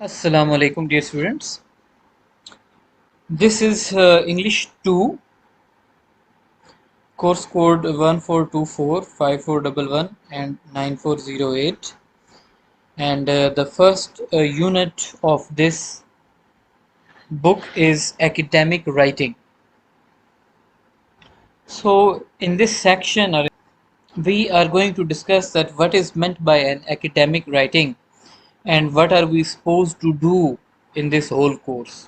Assalamu alaikum, dear students. This is English 2, course code 14245411 and 9408. And the first unit of this book is academic writing. So, in this section, we are going to discuss that what is meant by an academic writing and what are we supposed to do in this whole course.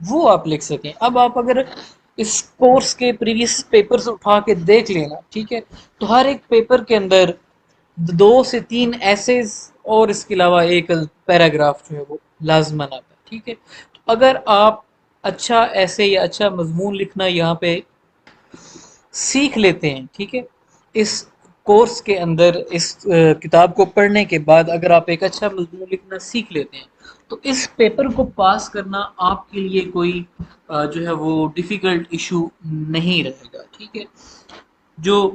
وہ آپ لکھ سکیں. اب آپ اگر اس course کے previous papers اٹھا کے دیکھ لینا ٹھیک ہے، تو ہر ایک پیپر کے اندر 2 سے 3 ایسیز اور اس کے علاوہ ایک پیراگراف جو ہے وہ لازماً آتا ہے. ٹھیک ہے، تو اگر آپ اچھا ایسے یا اچھا مضمون لکھنا یہاں پہ سیکھ لیتے ہیں ٹھیک ہے، اس کورس کے اندر اس کتاب کو پڑھنے کے بعد اگر آپ ایک اچھا مضمون لکھنا سیکھ لیتے ہیں تو اس پیپر کو پاس کرنا آپ کے لیے کوئی جو ہے وہ ڈیفیکلٹ ایشو نہیں رہے گا. ٹھیک ہے، جو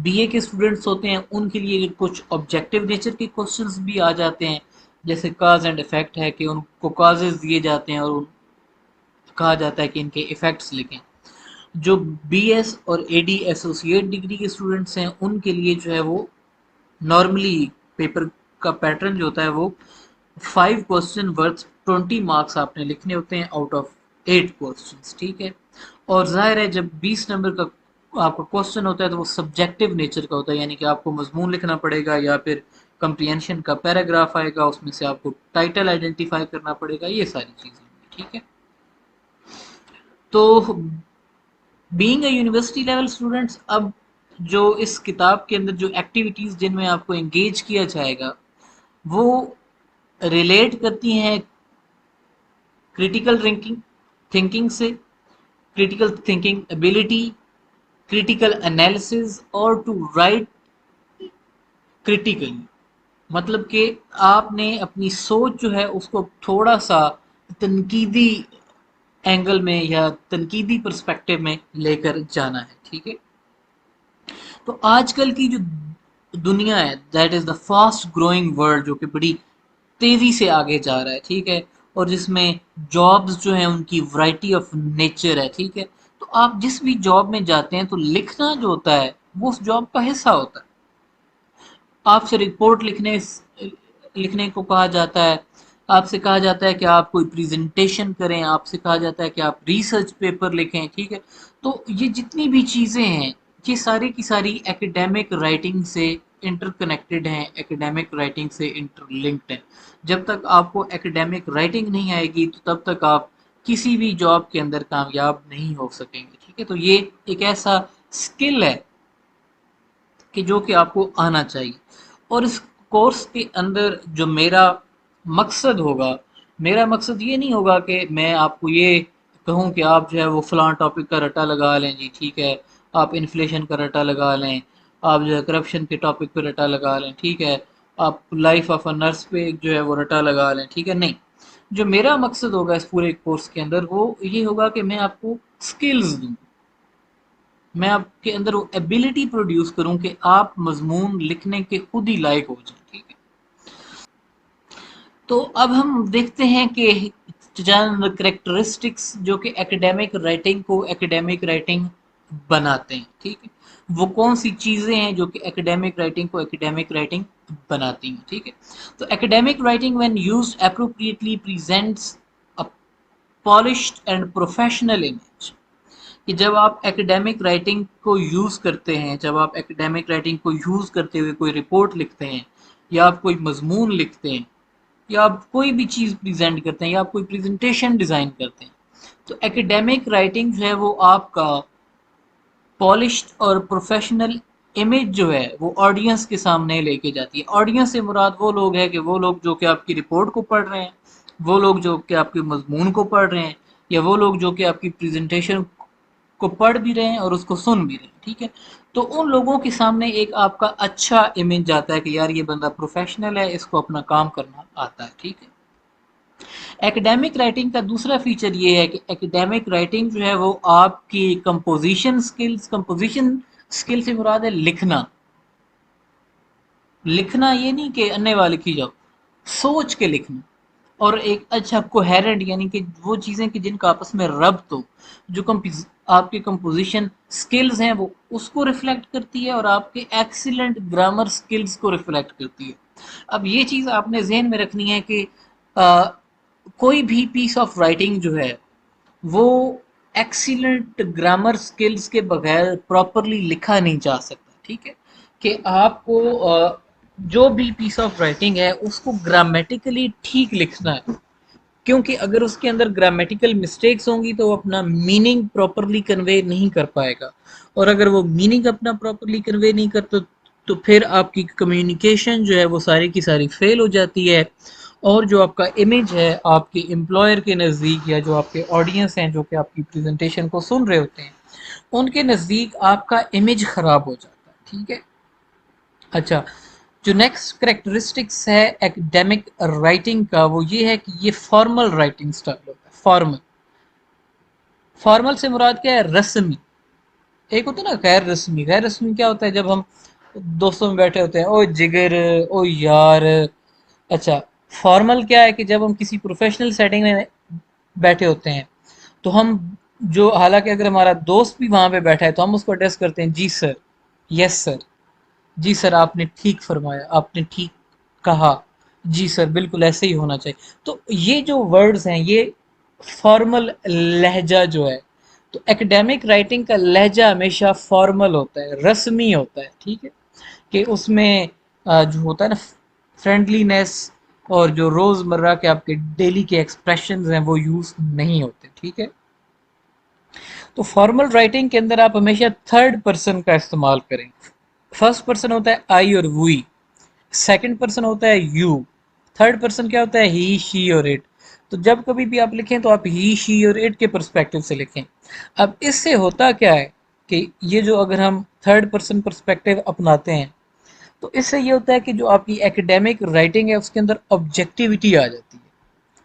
بی اے کے اسٹوڈنٹس ہوتے ہیں ان کے لیے کچھ آبجیکٹیو نیچر کے کوشچنس بھی آ جاتے ہیں، جیسے کاز اینڈ افیکٹ ہے کہ ان کو کازز دیے جاتے ہیں اور کہا جاتا ہے کہ ان کے ایفیکٹس لکھیں. جو بی ایس اور اے ڈی ایسوسیٹ ڈگری کے اسٹوڈنٹس ہیں ان کے لیے جو ہے وہ نارملی پیپر کا پیٹرن جو ہوتا ہے وہ 5 کوسچن ورتھ 20 مارکس آپ نے لکھنے ہوتے ہیں آؤٹ آف 8 کوسچنس. ٹھیک ہے، اور ظاہر ہے جب 20 نمبر کا آپ کا کوسچن ہوتا ہے تو وہ سبجیکٹیو نیچر کا ہوتا ہے، یعنی کہ آپ کو مضمون لکھنا پڑے گا یا پھر کمپریہنشن کا پیراگراف آئے گا، اس میں سے آپ کو ٹائٹل آئیڈینٹیفائی کرنا پڑے گا، یہ ساری چیزیں. ٹھیک ہے، تو being a university level students, اب جو اس کتاب کے اندر جو ایکٹیویٹیز جن میں آپ کو انگیج کیا جائے گا وہ ریلیٹ کرتی ہیں کریٹیکل تھنکنگ سے، critical thinking ability, critical analysis اور ٹو رائٹ کریٹیکلی. مطلب کہ آپ نے اپنی سوچ جو ہے اس کو تھوڑا سا تنقیدی اینگل میں یا تنقیدی پرسپیکٹو میں لے کر جانا ہے. ٹھیک ہے، تو آج کل کی جو دنیا ہے that is the fast growing world, جو کہ بڑی تیزی سے آگے جا رہا ہے. ٹھیک ہے، اور جس میں جابز جو ہیں ان کی ورائٹی آف نیچر ہے. ٹھیک ہے، تو آپ جس بھی جاب میں جاتے ہیں تو لکھنا جو ہوتا ہے وہ اس جاب کا حصہ ہوتا ہے. آپ سے رپورٹ لکھنے کو کہا جاتا ہے، آپ سے کہا جاتا ہے کہ آپ کوئی پریزنٹیشن کریں، آپ سے کہا جاتا ہے کہ آپ ریسرچ پیپر لکھیں. ٹھیک ہے، تو یہ جتنی بھی چیزیں ہیں یہ ساری کی ساری ایکیڈیمک رائٹنگ سے انٹر کنیکٹڈ ہیں، ایکیڈیمک رائٹنگ سے انٹر لنکڈ ہیں. جب تک آپ کو ایکیڈیمک رائٹنگ نہیں آئے گی تو تب تک آپ کسی بھی جاب کے اندر کامیاب نہیں ہو سکیں گے. ٹھیک ہے، تو یہ ایک ایسا اسکل ہے کہ جو کہ آپ کو آنا چاہیے. اور اس کورس کے اندر جو میرا مقصد ہوگا، میرا مقصد یہ نہیں ہوگا کہ میں آپ کو یہ کہوں کہ آپ جو ہے وہ فلاں ٹاپک کا رٹا لگا لیں جی. ٹھیک ہے، آپ انفلیشن کا رٹا لگا لیں، آپ جو ہے کرپشن کے ٹاپک پہ رٹا لگا لیں. ٹھیک ہے، آپ لائف آف اے نرس پہ جو ہے وہ رٹا لگا لیں. ٹھیک ہے، نہیں، جو میرا مقصد ہوگا اس پورے کورس کے اندر وہ یہ ہوگا کہ میں آپ کو سکلز دوں، میں آپ کے اندر وہ ایبلٹی پروڈیوس کروں کہ آپ مضمون لکھنے کے خود ہی لائق ہو جائیں. ٹھیک ہے، تو اب ہم دیکھتے ہیں کہ چند کریکٹرسٹکس جو کہ ایکیڈیمک رائٹنگ کو ایکیڈیمک رائٹنگ بناتے ہیں. ٹھیک ہے، وہ کون سی چیزیں ہیں جو کہ ایکیڈیمک رائٹنگ کو ایکیڈیمک رائٹنگ بناتی ہیں. ٹھیک ہے، تو academic writing when used appropriately presents polished and professional image. کہ جب آپ ایکیڈیمک رائٹنگ کو یوز کرتے ہیں، جب آپ ایکیڈیمک رائٹنگ کو یوز کرتے ہوئے کوئی رپورٹ لکھتے ہیں یا آپ کوئی مضمون لکھتے ہیں یا آپ کوئی بھی چیز پریزنٹ کرتے ہیں یا آپ کوئی پریزنٹیشن ڈیزائن کرتے ہیں، تو ایکیڈیمک رائٹنگ جو ہے وہ آپ کا پالشڈ اور پروفیشنل امیج جو ہے وہ آڈینس کے سامنے لے کے جاتی ہے. آڈینس سے مراد وہ لوگ ہیں کہ وہ لوگ جو کہ آپ کی رپورٹ کو پڑھ رہے ہیں، وہ لوگ جو کہ آپ کے مضمون کو پڑھ رہے ہیں، یا وہ لوگ جو کہ آپ کی پریزنٹیشن کو پڑھ بھی رہے ہیں اور اس کو سن بھی رہے ہیں. ٹھیک ہے، تو ان لوگوں کے سامنے ایک آپ کا اچھا امیج جاتا ہے کہ یار یہ بندہ پروفیشنل ہے، اس کو اپنا کام کرنا آتا ہے. ٹھیک ہے، ایکیڈیمک رائٹنگ کا دوسرا فیچر یہ ہے کہ ایکیڈیمک رائٹنگ جو ہے وہ آپ کی کمپوزیشن سکل سے مراد ہے لکھنا. لکھنا یہ نہیں کہ انے والا لکھی جاؤ، سوچ کے لکھنا، اور ایک اچھا کوہیرنٹ، یعنی کہ وہ چیزیں کہ جن کا آپس میں ربط ہو. جو آپ کے کمپوزیشن سکلز ہیں وہ اس کو ریفلیکٹ کرتی ہے اور آپ کے ایکسیلنٹ گرامر سکلز کو ریفلیکٹ کرتی ہے. اب یہ چیز آپ نے ذہن میں رکھنی ہے کہ کوئی بھی پیس آف رائٹنگ جو ہے وہ ایکسیلنٹ گرامر سکلز کے بغیر پراپرلی لکھا نہیں جا سکتا. ٹھیک ہے، کہ آپ کو جو بھی پیس آف رائٹنگ ہے اس کو گرامیٹیکلی ٹھیک لکھنا ہے. کیونکہ اگر اس کے اندر گرامیٹیکل مسٹیکس ہوں گی تو وہ اپنا میننگ پراپرلی کنوے نہیں کر پائے گا، اور اگر وہ میننگ اپنا پراپرلی کنوے نہیں کرتا تو پھر آپ کی کمیونیکیشن جو ہے وہ ساری کی ساری فیل ہو جاتی ہے، اور جو آپ کا امیج ہے آپ کے امپلائر کے نزدیک یا جو آپ کے آڈینس ہیں جو کہ آپ کی پریزنٹیشن کو سن رہے ہوتے ہیں ان کے نزدیک آپ کا امیج خراب ہو جاتا ہے، ٹھیک ہے۔ اچھا، جو نیکسٹ کریکٹرسٹکس ہے ایکڈیمک رائٹنگ کا وہ یہ ہے کہ یہ فارمل رائٹنگ سٹائل ہوتا ہے۔ فارمل، فارمل سے مراد کیا ہے؟ رسمی۔ ایک ہوتا ہے نا غیر رسمی، غیر رسمی کیا ہوتا ہے؟ جب ہم دوستوں میں بیٹھے ہوتے ہیں، او جگر، او یار۔ اچھا، فارمل کیا ہے کہ جب ہم کسی پروفیشنل سیٹنگ میں بیٹھے ہوتے ہیں تو ہم جو، حالانکہ اگر ہمارا دوست بھی وہاں پہ بیٹھا ہے تو ہم اس کو ایڈریس کرتے ہیں جی سر، یس سر، جی سر آپ نے ٹھیک فرمایا، آپ نے ٹھیک کہا، جی سر بالکل ایسے ہی ہونا چاہیے۔ تو یہ جو ورڈز ہیں یہ فارمل لہجہ جو ہے، تو ایکڈیمک رائٹنگ کا لہجہ ہمیشہ فارمل ہوتا ہے، رسمی ہوتا ہے، ٹھیک ہے، کہ اس میں جو ہوتا ہے نا فرینڈلی نیس اور جو روز مرہ کے آپ کے ڈیلی کے ایکسپریشنز ہیں وہ یوز نہیں ہوتے، ٹھیک ہے۔ تو فارمل رائٹنگ کے اندر آپ ہمیشہ تھرڈ پرسن کا استعمال کریں۔ فرسٹ پرسن ہوتا ہے آئی اور وی، سیکنڈ پرسن ہوتا ہے یو، تھرڈ پرسن کیا ہوتا ہے؟ ہی، شی اور اٹ۔ تو جب کبھی بھی آپ لکھیں تو آپ ہی، شی اور اٹ کے پرسپیکٹو سے لکھیں۔ اب اس سے ہوتا کیا ہے کہ یہ جو اگر ہم تھرڈ پرسن پرسپیکٹو اپناتے ہیں تو اس سے یہ ہوتا ہے کہ جو آپ کی ایکڈیمک رائٹنگ ہے اس کے اندر آبجیکٹیوٹی آ جاتی ہے۔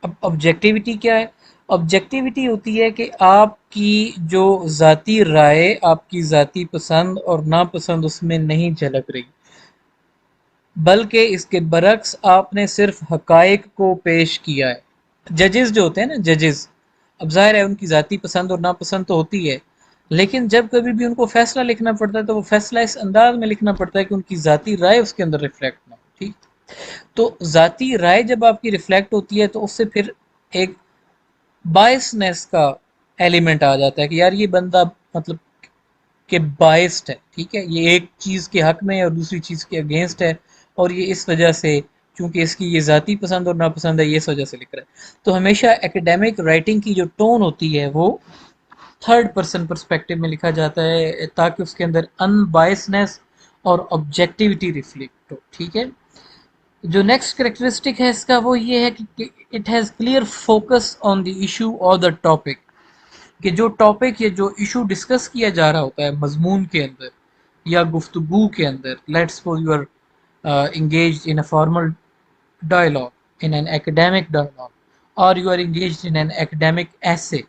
اب آبجیکٹیوٹی کیا ہے؟ آبجیکٹیوٹی ہوتی ہے کہ آپ کی جو ذاتی رائے، آپ کی ذاتی پسند اور ناپسند اس میں نہیں جھلک رہی، بلکہ اس کے برعکس آپ نے صرف حقائق کو پیش کیا ہے۔ ججز جو ہوتے ہیں نا، ججز، اب ظاہر ہے ان کی ذاتی پسند اور ناپسند تو ہوتی ہے، لیکن جب کبھی بھی ان کو فیصلہ لکھنا پڑتا ہے تو وہ فیصلہ اس انداز میں لکھنا پڑتا ہے کہ ان کی ذاتی رائے اس کے اندر ریفلیکٹ نہ ہو، ٹھیک۔ تو ذاتی رائے جب آپ کی ریفلیکٹ ہوتی ہے تو اس سے پھر ایک بائسنس کا ایلیمنٹ آ جاتا ہے کہ یار یہ بندہ مطلب کہ بائسڈ ہے، ٹھیک ہے، یہ ایک چیز کے حق میں ہے اور دوسری چیز کے اگینسٹ ہے، اور یہ اس وجہ سے چونکہ اس کی یہ ذاتی پسند اور ناپسند ہے یہ اس وجہ سے لکھ رہا ہے۔ تو ہمیشہ ایکڈیمک رائٹنگ کی جو ٹون ہوتی ہے وہ تھرڈ پرسن پرسپیکٹو میں لکھا جاتا ہے تاکہ اس کے اندر ان بائسنس اور آبجیکٹیوٹی ریفلیکٹ ہو، ٹھیک ہے۔ جو نیکسٹ کریکٹرسٹک ہے اس کا وہ یہ ہے کہ it has clear focus on the issue اور دا ٹاپک، کہ جو ٹاپک یا جو ایشو ڈسکس کیا جا رہا ہوتا ہے مضمون کے اندر یا گفتگو کے اندر، let's suppose you are engaged in a formal dialogue, in an academic dialogue, or you are engaged in an academic essay،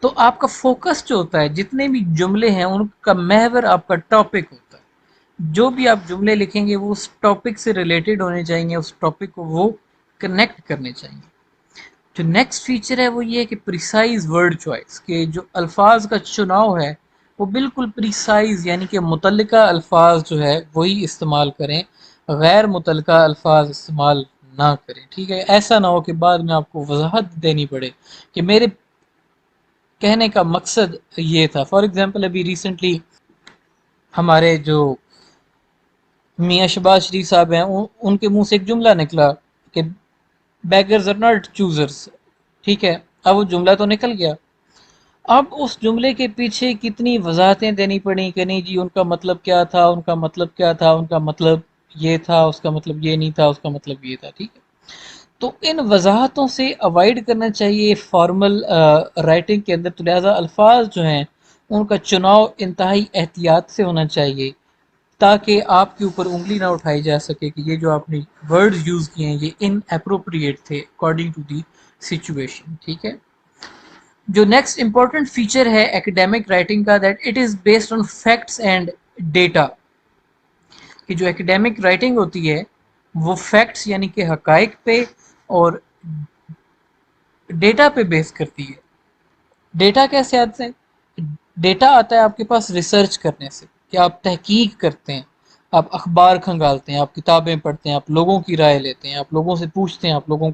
تو آپ کا فوکس جو ہوتا ہے جتنے بھی جملے ہیں ان کا محور آپ کا ٹاپک ہوتا ہے، جو بھی آپ جملے لکھیں گے وہ اس ٹاپک سے ریلیٹڈ ہونے چاہیے، اس ٹاپک کو وہ کنیکٹ کرنے چاہیے۔ جو نیکسٹ فیچر ہے وہ یہ ہے کہ پریسائز ورڈ چوائس، کہ جو الفاظ کا چناؤ ہے وہ بالکل پریسائز، یعنی کہ متعلقہ الفاظ جو ہے وہی استعمال کریں، غیر متعلقہ الفاظ استعمال نہ کریں، ٹھیک ہے۔ ایسا نہ ہو کہ بعد میں آپ کو وضاحت دینی پڑے کہ میرے کہنے کا مقصد یہ تھا۔ فار ایگزامپل ابھی ریسنٹلی ہمارے جو میاں شہباز شریف صاحب ہیں ان کے منہ سے ایک جملہ نکلا کہ بیگرز آر ناٹ چوزرز، ٹھیک ہے، اب وہ جملہ تو نکل گیا، اب اس جملے کے پیچھے کتنی وضاحتیں دینی پڑیں کہ نہیں جی ان کا مطلب کیا تھا، ان کا مطلب کیا تھا، ان کا مطلب یہ تھا، اس کا مطلب یہ نہیں تھا، اس کا مطلب یہ تھا، ٹھیک ہے۔ تو ان وضاحتوں سے اوائڈ کرنا چاہیے فارمل رائٹنگ کے اندر، تو لہٰذا الفاظ جو ہیں ان کا چناؤ انتہائی احتیاط سے ہونا چاہیے تاکہ آپ کے اوپر انگلی نہ اٹھائی جا سکے کہ یہ جو آپ نے ورڈز یوز کیے ہیں یہ ان اپروپریٹ تھے اکارڈنگ ٹو دی سچویشن، ٹھیک ہے۔ جو نیکسٹ امپورٹنٹ فیچر ہے ایکڈیمک رائٹنگ کا، that it is based on facts and data, کہ جو ایکڈیمک رائٹنگ ہوتی ہے وہ فیکٹس یعنی کہ حقائق پہ اور ڈیٹا پہ بیس کرتی ہے۔ ڈیٹا کیسے آتے ہیں؟ ڈیٹا آتا ہے آپ کے پاس ریسرچ کرنے سے، کہ آپ تحقیق کرتے ہیں، آپ اخبار کھنگالتے ہیں، آپ کتابیں پڑھتے ہیں، آپ لوگوں کی رائے لیتے ہیں، آپ لوگوں سے پوچھتے ہیں، آپ لوگوں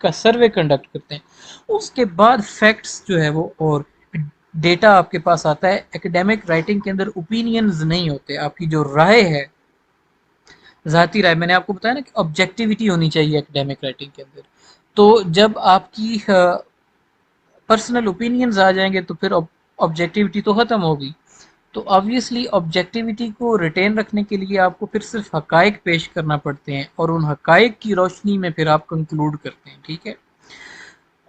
کا سروے کنڈکٹ کرتے ہیں، اس کے بعد فیکٹس جو ہے وہ اور ڈیٹا آپ کے پاس آتا ہے۔ ایکڈیمک رائٹنگ کے اندر اوپینینز نہیں ہوتے، آپ کی جو رائے ہے ذاتی رائے، میں نے آپ کو بتایا نا کہ آبجیکٹیوٹی ہونی چاہیے ایکڈیمک رائٹنگ کے اندر، تو جب آپ کی پرسنل اوپینینز آ جائیں گے تو پھر آبجیکٹیوٹی تو ختم ہوگی. تو آبویسلی آبجیکٹیوٹی کو ریٹین رکھنے کے لیے آپ کو پھر صرف حقائق پیش کرنا پڑتے ہیں اور ان حقائق کی روشنی میں پھر آپ کنکلوڈ کرتے ہیں. ٹھیک ہے.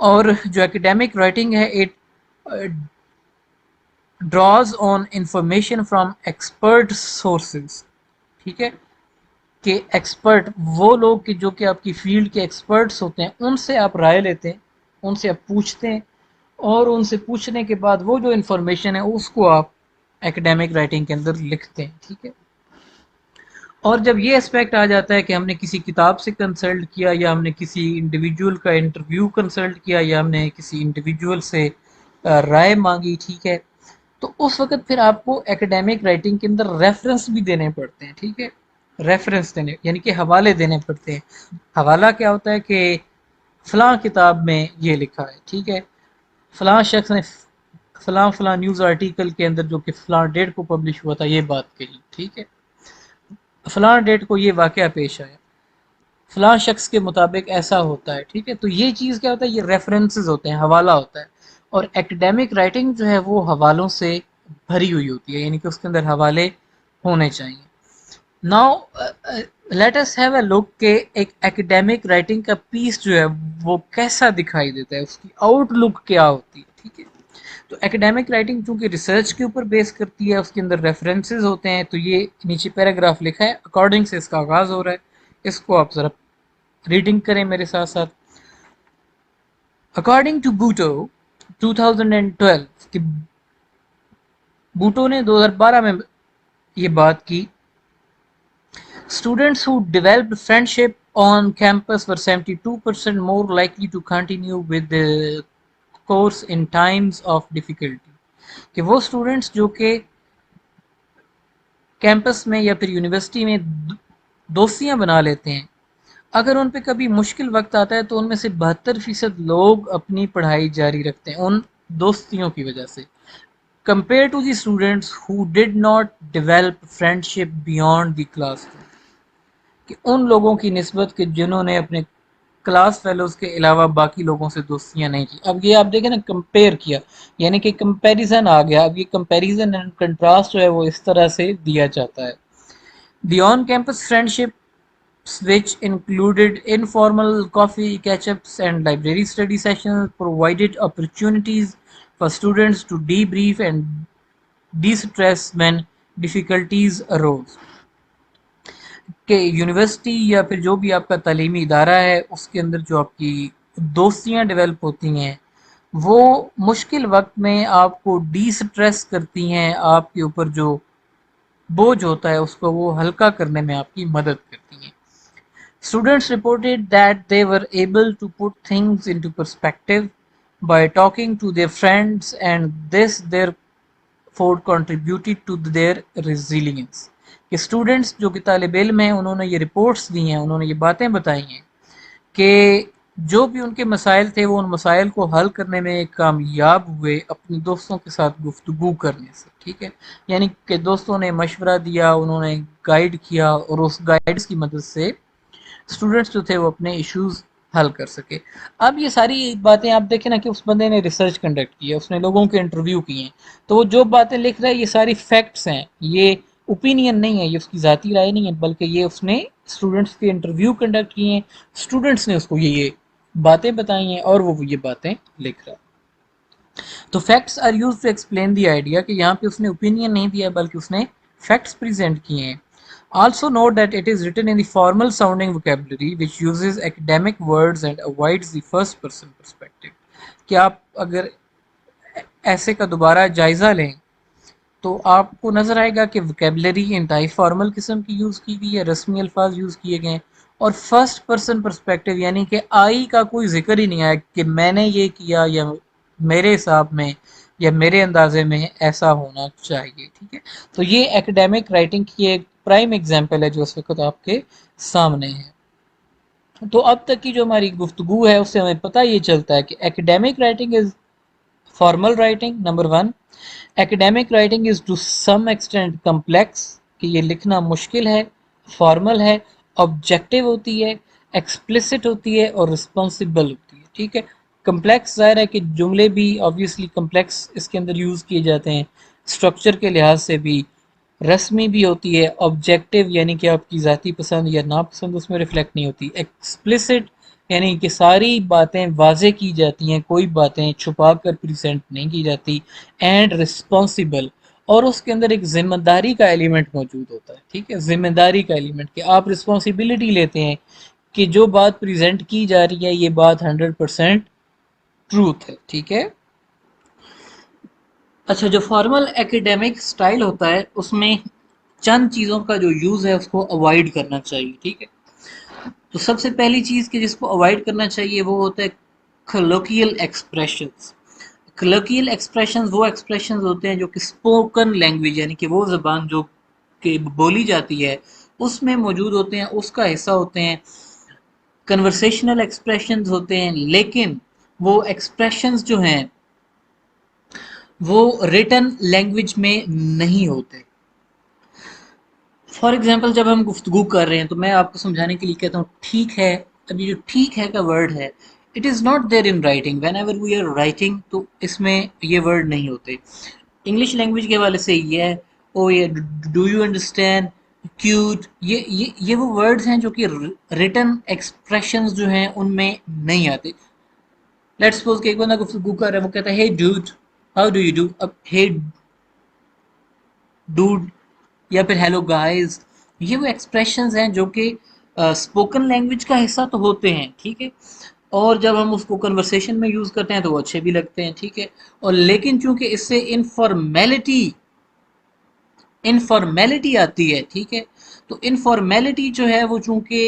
اور جو ایکیڈیمک رائٹنگ ہے it draws on information from expert sources. ٹھیک ہے. کہ ایکسپرٹ وہ لوگ کہ جو کہ آپ کی فیلڈ کے ایکسپرٹس ہوتے ہیں ان سے آپ رائے لیتے ہیں, ان سے آپ پوچھتے ہیں, اور ان سے پوچھنے کے بعد وہ جو انفارمیشن ہے اس کو آپ ایکیڈیمک رائٹنگ کے اندر لکھتے ہیں. ٹھیک ہے. اور جب یہ اسپیکٹ آ جاتا ہے کہ ہم نے کسی کتاب سے کنسلٹ کیا, یا ہم نے کسی انڈیویجول کا انٹرویو کنسلٹ کیا, یا ہم نے کسی انڈیویجول سے رائے مانگی, ٹھیک ہے, تو اس وقت پھر آپ کو ایکیڈیمک رائٹنگ کے اندر ریفرنس بھی دینے پڑتے ہیں. ٹھیک ہے. ریفرنس دینے یعنی کہ حوالے دینے پڑتے ہیں. حوالہ کیا ہوتا ہے کہ فلاں کتاب میں یہ لکھا ہے. ٹھیک ہے. فلاں شخص نے فلاں فلاں نیوز آرٹیکل کے اندر جو کہ فلاں ڈیٹ کو پبلش ہوا تھا یہ بات کہی. ٹھیک ہے. فلاں ڈیٹ کو یہ واقعہ پیش آیا, فلاں شخص کے مطابق ایسا ہوتا ہے. ٹھیک ہے. تو یہ چیز کیا ہوتا ہے, یہ ریفرنسز ہوتے ہیں, حوالہ ہوتا ہے. اور ایکیڈیمک رائٹنگ جو ہے وہ حوالوں سے بھری ہوئی ہوتی ہے, یعنی کہ اس کے اندر حوالے ہونے چاہیے. Now let us have a look کہ ایک ایکیڈیمک رائٹنگ کا پیس جو ہے وہ کیسا دکھائی دیتا ہے, اس کی آؤٹ لک کیا ہوتی ہے. ٹھیک ہے. تو ایکیڈیمک رائٹنگ چونکہ ریسرچ کے اوپر بیس کرتی ہے, اس کے اندر ریفرنسز ہوتے ہیں, تو یہ نیچے پیراگراف لکھا ہے اکارڈنگ سے اس کا آغاز ہو رہا ہے. اس کو آپ ذرا ریڈنگ کریں میرے ساتھ ساتھ. اکارڈنگ ٹو بوٹو 2012 کہ بوٹو نے 2012 میں یہ بات کی, students who developed friendship on campus were 72% more likely to continue with the course in times of difficulty. کہ وہ اسٹوڈنٹس جو کہ کیمپس میں یا پھر یونیورسٹی میں دوستیاں بنا لیتے ہیں, اگر ان پہ کبھی مشکل وقت آتا ہے تو ان میں سے 72% لوگ اپنی پڑھائی جاری رکھتے ہیں ان دوستیوں کی وجہ سے, compared to the students who did not develop friendship beyond the class. کہ ان لوگوں کی نسبت کہ جنہوں نے اپنے کلاس فیلوز کے علاوہ باقی لوگوں سے دوستیاں نہیں کی. اب یہ آپ دیکھیں نا, کمپیئر کیا یعنی کہ کمپیریزن آ گیا. اب یہ کمپیریزن اینڈ کنٹراسٹ جو ہے وہ اس طرح سے دیا جاتا ہے. The on campus friendship which included informal coffee catch-ups and library study sessions provided opportunities for students to debrief and de-stress when difficulties arose. کہ یونیورسٹی یا پھر جو بھی آپ کا تعلیمی ادارہ ہے اس کے اندر جو آپ کی دوستیاں ڈیولپ ہوتی ہیں وہ مشکل وقت میں آپ کو ڈی سٹریس کرتی ہیں, آپ کے اوپر جو بوجھ ہوتا ہے اس کو وہ ہلکا کرنے میں آپ کی مدد کرتی ہیں. Students reported that they were able to put things into perspective by talking to their friends and this therefore contributed to their resilience. کہ اسٹوڈنٹس جو کہ طالب علم ہیں انہوں نے یہ رپورٹس دی ہیں, انہوں نے یہ باتیں بتائی ہیں کہ جو بھی ان کے مسائل تھے وہ ان مسائل کو حل کرنے میں کامیاب ہوئے اپنے دوستوں کے ساتھ گفتگو کرنے سے. ٹھیک ہے. یعنی کہ دوستوں نے مشورہ دیا, انہوں نے گائیڈ کیا, اور اس گائیڈس کی مدد سے اسٹوڈنٹس جو تھے وہ اپنے ایشوز حل کر سکے. اب یہ ساری باتیں آپ دیکھیں نا کہ اس بندے نے ریسرچ کنڈکٹ کیا, اس نے لوگوں کے انٹرویو کیے ہیں, تو وہ جو باتیں لکھ رہا ہے یہ ساری فیکٹس ہیں, یہ اوپینین نہیں ہے, یہ اس کی ذاتی رائے نہیں ہے, بلکہ یہ اس نے اسٹوڈنٹس کے انٹرویو کنڈکٹ کیے ہیں, اسٹوڈنٹس نے اس کو یہ باتیں بتائی ہیں اور وہ یہ باتیں لکھ رہا ہے. تو facts are use to explain the idea, کہ یہاں پہ اس نے اوپینین نہیں دیا بلکہ اس نے فیکٹس پریزنٹ کیے ہیں. Also note that it is written in the formal sounding vocabulary which uses academic words and avoids the first person perspective. کہ آپ اگر ایسے کا دوبارہ جائزہ لیں تو آپ کو نظر آئے گا کہ وکیبلری انتہائی فارمل قسم کی یوز کی گئی ہے, رسمی الفاظ یوز کیے گئے ہیں, اور فرسٹ پرسن پرسپیکٹیو یعنی کہ آئی کا کوئی ذکر ہی نہیں آیا کہ میں نے یہ کیا یا میرے حساب میں یا میرے اندازے میں ایسا ہونا چاہیے. ٹھیک ہے. تو یہ ایکیڈیمک رائٹنگ کی ایک پرائم ایگزامپل ہے جو اس وقت آپ کے سامنے ہے. تو اب تک کی جو ہماری گفتگو ہے اس سے ہمیں پتہ یہ چلتا ہے کہ academic writing is formal writing number 1. Academic writing is to some extent complex, کہ یہ لکھنا مشکل ہے, فارمل ہے, آبجیکٹیو ہوتی ہے, ایکسپلسٹ ہوتی ہے اور رسپانسبل ہوتی ہے. ٹھیک ہے. کمپلیکس ظاہر ہے کہ جملے بھی آبویسلی کمپلیکس اس کے اندر یوز کیے جاتے ہیں اسٹرکچر کے لحاظ سے بھی. رسمی بھی ہوتی ہے. آبجیکٹو یعنی کہ آپ کی ذاتی پسند یا ناپسند اس میں ریفلیکٹ نہیں ہوتی. ایکسپلسٹ یعنی کہ ساری باتیں واضح کی جاتی ہیں, کوئی باتیں چھپا کر پریزنٹ نہیں کی جاتی. اینڈ رسپانسبل, اور اس کے اندر ایک ذمہ داری کا ایلیمنٹ موجود ہوتا ہے. ٹھیک ہے, ذمہ داری کا ایلیمنٹ کہ آپ رسپانسبلٹی لیتے ہیں کہ جو بات پریزنٹ کی جا رہی ہے یہ بات 100% ٹروتھ ہے. ٹھیک ہے. اچھا, جو فارمل ایکیڈیمک سٹائل ہوتا ہے اس میں چند چیزوں کا جو یوز ہے اس کو اوائڈ کرنا چاہیے. ٹھیک ہے. تو سب سے پہلی چیز کہ جس کو اوائڈ کرنا چاہیے وہ ہوتا ہے کلوکیل ایکسپریشنز. کلوکیل ایکسپریشنز وہ ایکسپریشنز ہوتے ہیں جو کہ اسپوکن لینگویج یعنی کہ وہ زبان جو کہ بولی جاتی ہے اس میں موجود ہوتے ہیں, اس کا حصہ ہوتے ہیں. کنورسیشنل ایکسپریشنز ہوتے ہیں, لیکن وہ ایکسپریشنز جو ہیں وہ ریٹن لینگویج میں نہیں ہوتے. فار ایگزامپل جب ہم گفتگو کر رہے ہیں تو میں آپ کو سمجھانے کے لیے کہتا ہوں ٹھیک ہے. اب یہ جو ٹھیک ہے کا ورڈ ہے it is not there in writing. Whenever we are writing تو اس میں یہ ورڈ نہیں ہوتے. انگلش لینگویج کے حوالے سے یہ ہے او یہ ڈو یو انڈرسٹینڈ, کیوٹ, یہ وہ ورڈز ہیں جو کہ ریٹن ایکسپریشنز جو ہیں ان میں نہیں آتے. لیٹس سپوز کہ ایک بندہ گفتگو کر رہا ہے, وہ کہتا ہے hey dude how do you do. اب hey dude یا پھر ہیلو گائز, یہ وہ ایکسپریشنز ہیں جو کہ اسپوکن لینگویج کا حصہ تو ہوتے ہیں. ٹھیک ہے. اور جب ہم اس کو کنورسیشن میں یوز کرتے ہیں تو وہ اچھے بھی لگتے ہیں. ٹھیک ہے. اور لیکن چونکہ اس سے انفارمیلٹی آتی ہے. ٹھیک ہے. تو انفارمیلٹی جو ہے وہ چونکہ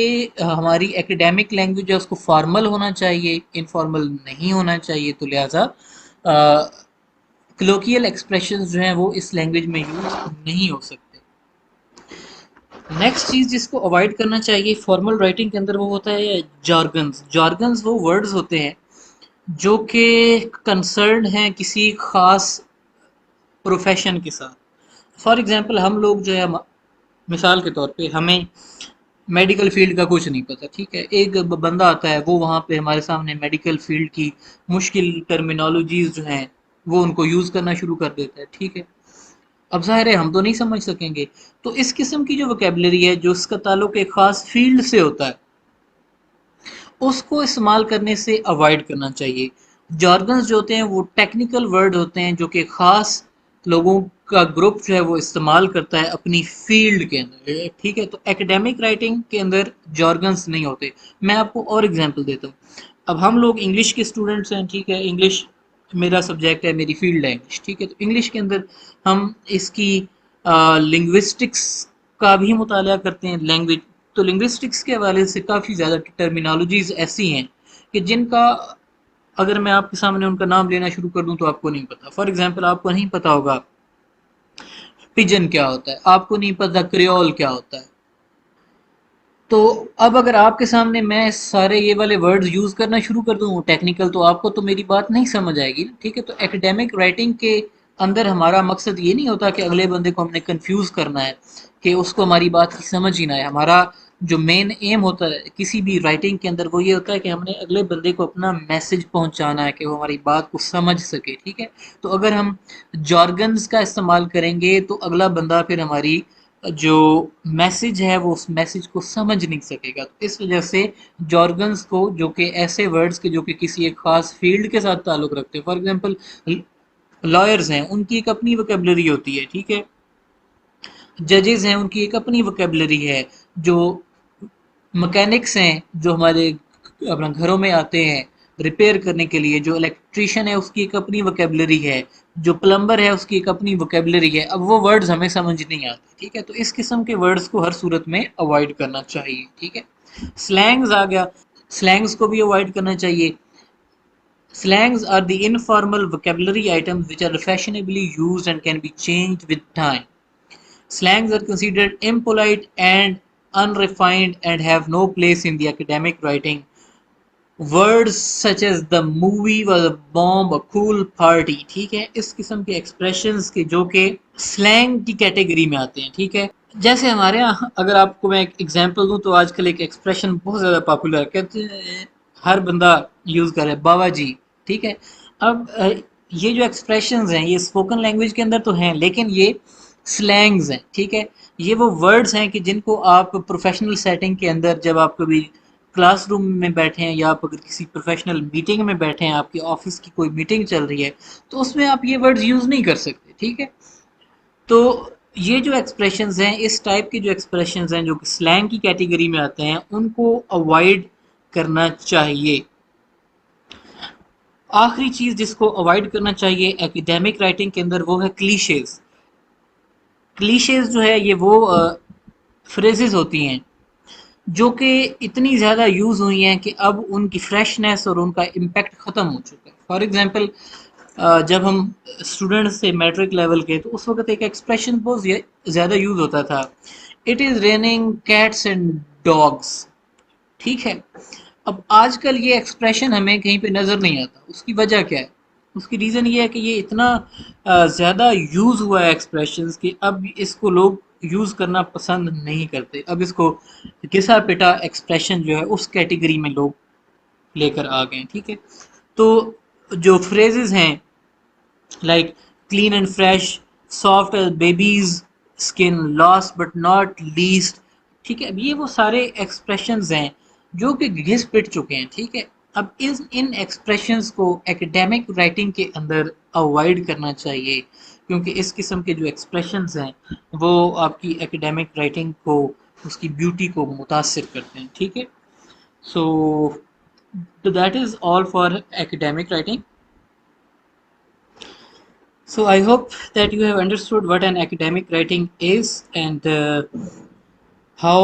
ہماری ایکیڈیمک لینگویج ہے اس کو فارمل ہونا چاہیے, انفارمل نہیں ہونا چاہیے, تو لہٰذا کلوکیل ایکسپریشنز جو ہیں وہ اس لینگویج میں یوز نہیں ہو سکتے. نیکسٹ چیز جس کو اوائڈ کرنا چاہیے فارمل رائٹنگ کے اندر وہ ہوتا ہے جارگنز. جارگنز وہ ورڈز ہوتے ہیں جو کہ کنسرنڈ ہیں کسی خاص پروفیشن کے ساتھ. فار ایگزامپل ہم لوگ جو ہے مثال کے طور پہ ہمیں میڈیکل فیلڈ کا کچھ نہیں پتہ. ٹھیک ہے. ایک بندہ آتا ہے وہ وہاں پہ ہمارے سامنے میڈیکل فیلڈ کی مشکل ٹرمینالوجیز جو ہیں وہ ان کو یوز کرنا شروع کر دیتا ہے. ٹھیک ہے. اب ظاہر ہے ہم تو نہیں سمجھ سکیں گے, تو اس قسم کی جو وکیبلری ہے جو اس کا تعلق ایک خاص فیلڈ سے ہوتا ہے اس کو استعمال کرنے سے اوائڈ کرنا چاہیے. جارگنز جو ہوتے ہیں وہ ٹیکنیکل ورڈ ہوتے ہیں جو کہ خاص لوگوں کا گروپ جو ہے وہ استعمال کرتا ہے اپنی فیلڈ کے اندر. ٹھیک ہے. تو ایکیڈیمک رائٹنگ کے اندر جارگنز نہیں ہوتے. میں آپ کو اور اگزامپل دیتا ہوں. اب ہم لوگ انگلش کے اسٹوڈنٹس ہیں. ٹھیک ہے. انگلش میرا سبجیکٹ ہے, میری فیلڈ ہے انگلش. ٹھیک ہے. تو انگلش کے اندر ہم اس کی لنگوسٹکس کا بھی مطالعہ کرتے ہیں, لینگویج. تو لنگوسٹکس کے حوالے سے کافی زیادہ ٹرمینالوجیز ایسی ہیں کہ جن کا اگر میں آپ کے سامنے ان کا نام لینا شروع کر دوں تو آپ کو نہیں پتا. فار ایگزامپل آپ کو نہیں پتا ہوگا پجن کیا ہوتا ہے, آپ کو نہیں پتا کریول کیا ہوتا ہے. تو اب اگر آپ کے سامنے میں سارے یہ والے ورڈز یوز کرنا شروع کر دوں ٹیکنیکل, تو آپ کو تو میری بات نہیں سمجھ آئے گی. ٹھیک ہے. تو ایکیڈیمک رائٹنگ کے اندر ہمارا مقصد یہ نہیں ہوتا کہ اگلے بندے کو ہم نے کنفیوز کرنا ہے کہ اس کو ہماری بات کی سمجھ ہی نہ آئے. ہمارا جو مین ایم ہوتا ہے کسی بھی رائٹنگ کے اندر وہ یہ ہوتا ہے کہ ہم نے اگلے بندے کو اپنا میسج پہنچانا ہے کہ وہ ہماری بات کو سمجھ سکے. ٹھیک ہے. تو اگر ہم جارگنز کا استعمال کریں گے تو اگلا بندہ پھر ہماری جو میسج ہے وہ اس میسج کو سمجھ نہیں سکے گا. تو اس وجہ سے جارگنز کو جو کہ ایسے ورڈز کے جو کہ کسی ایک خاص فیلڈ کے ساتھ تعلق رکھتے ہیں, فار ایگزامپل لائرز ہیں ان کی ایک اپنی وکیبلری ہوتی ہے. ٹھیک ہے. ججز ہیں ان کی ایک اپنی وکیبلری ہے. جو مکینکس ہیں جو ہمارے اپنا گھروں میں آتے ہیں ریپیئر کرنے کے لیے, جو الیکٹریشین ہے اس کی ایک اپنی وکیبلری ہے, جو پلمبر ہے اس کی ایک اپنی وکیبلری ہے. اب وہ ورڈز ہمیں سمجھ نہیں آتے. ٹھیک ہے. تو اس قسم کے ورڈز کو ہر صورت میں اوائڈ کرنا چاہیے. ٹھیک ہے. سلینگز آ گیا, سلینگز کو بھی اوائڈ کرنا چاہیے. Slangs are the informal vocabulary items which are fashionably used and can be changed with time. Slangs are considered impolite and unrefined and have no place in the academic writing. Words such as the movie was a bomb, a cool party, ٹھیک ہے, اس قسم کے expressions کے جو کہ slang کی category میں آتے ہیں. ٹھیک ہے. جیسے ہمارے یہاں اگر آپ کو میں ایک ایگزامپل دوں تو آج کل ایک ایکسپریشن بہت زیادہ پاپولر ہے، کہتے ہیں ہر بندہ یوز کرے بابا جی، ٹھیک ہے؟ اب یہ جو ایکسپریشنز ہیں یہ اسپوکن لینگویج کے اندر تو ہیں، لیکن یہ سلینگز ہیں، ٹھیک ہے؟ یہ وہ ورڈز ہیں کہ جن کو آپ پروفیشنل سیٹنگ کے اندر جب آپ کبھی کلاس روم میں بیٹھے ہیں یا آپ اگر کسی پروفیشنل میٹنگ میں بیٹھے ہیں، آپ کی آفس کی کوئی میٹنگ چل رہی ہے، تو اس میں آپ یہ ورڈز یوز نہیں کر سکتے، ٹھیک ہے؟ تو یہ جو ایکسپریشنز ہیں، اس ٹائپ کی جو ایکسپریشنز ہیں جو کہ سلینگ کی کیٹیگری میں آتے ہیں، ان کو اوائڈ کرنا چاہیے۔ آخری چیز جس کو اوائڈ کرنا چاہیے ایکیڈیمک رائٹنگ کے اندر وہ ہے کلیشیز۔ کلیشیز جو ہے یہ وہ فریزز ہوتی ہیں جو کہ اتنی زیادہ یوز ہوئی ہیں کہ اب ان کی فریشنس اور ان کا امپیکٹ ختم ہو چکا ہے۔ فار ایگزامپل جب ہم اسٹوڈنٹس تھے میٹرک لیول کے، تو اس وقت ایک ایکسپریشن بہت زیادہ یوز ہوتا تھا، it is raining cats and dogs, ٹھیک ہے؟ اب آج کل یہ ایکسپریشن ہمیں کہیں پہ نظر نہیں آتا، اس کی وجہ کیا ہے؟ اس کی ریزن یہ ہے کہ یہ اتنا زیادہ یوز ہوا ہے ایکسپریشنز کہ اب اس کو لوگ یوز کرنا پسند نہیں کرتے، اب اس کو گھسا پٹا ایکسپریشن جو ہے اس کیٹیگری میں لوگ لے کر آ گئے ہیں، ٹھیک ہے؟ تو جو فریزز ہیں like clean and fresh, soft as babies skin, last but not least, ٹھیک ہے؟ اب یہ وہ سارے ایکسپریشنز ہیں جو کہ گھس پٹ چکے ہیں، ٹھیک ہے؟ اب ان ایکسپریشنز کو ایکیڈیمک رائٹنگ کے اندر اوائڈ کرنا چاہیے، کیونکہ اس قسم کے جو ایکسپریشنز ہیں وہ آپ کی ایکیڈیمک رائٹنگ کو، اس کی بیوٹی کو متاثر کرتے ہیں، ٹھیک ہے؟ So that is all for academic writing. So I hope that you have understood what an academic writing is and how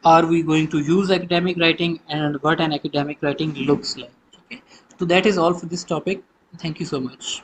are we going to use academic writing and what an academic writing looks like. Okay. So that is all for this topic. Thank you so much.